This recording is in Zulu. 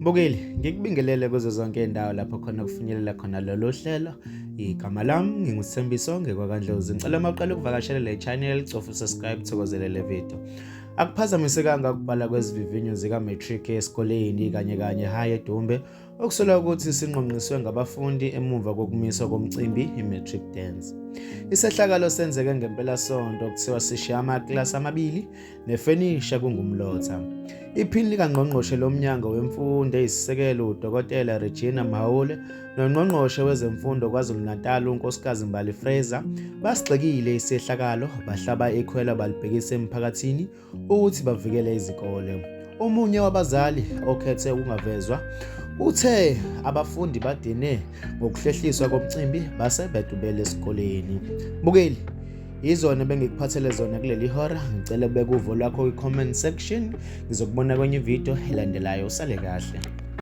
Mbukeli, ngikubingelele kuzo zonke indawo lapho khona kufinyelela khona lolu hlelo. Igama lami nginguSthembiso ngekwakandlozi. Ngicela mawuqala ukuvakashela le channel, cofa subscribe thokozele le video. Akuphazamisekanga ukubhala kwezivivinyo zika Matric esikoleni kanye high eDumbe okusolwa ukuthi sinqonqiswe ngabafundi emuva kokumiswa komcimbi iMatric dance. Isehlakalo senzeke ngempela sonto kuthiwa sishiya amaklasi amabili nefenisha kungumlotha. Iphini likaNgqongqoshe lomnyango wemfundo eyisisekelo uDokotela Regina Mahule noNgqongqoshe wezemfundo KwaZulu-Natal uNkosikazi Mbali Fraser basigxekile isehlakalo bahlaba ikhwela balibhekisa emphakathini ukuthi bavikele izikole. Omunye wabazali okhethe ukungavezwa uthe abafundi badine ngokuhlehliswa komcimbi base bedubele esikoleni. Mbukeli, izona bengikuphathele zona kuleli hora. Ngicela ubeke uvo lwakho kwi-comment section. Ngizokubona kwenye video elandelayo. Usale kahle.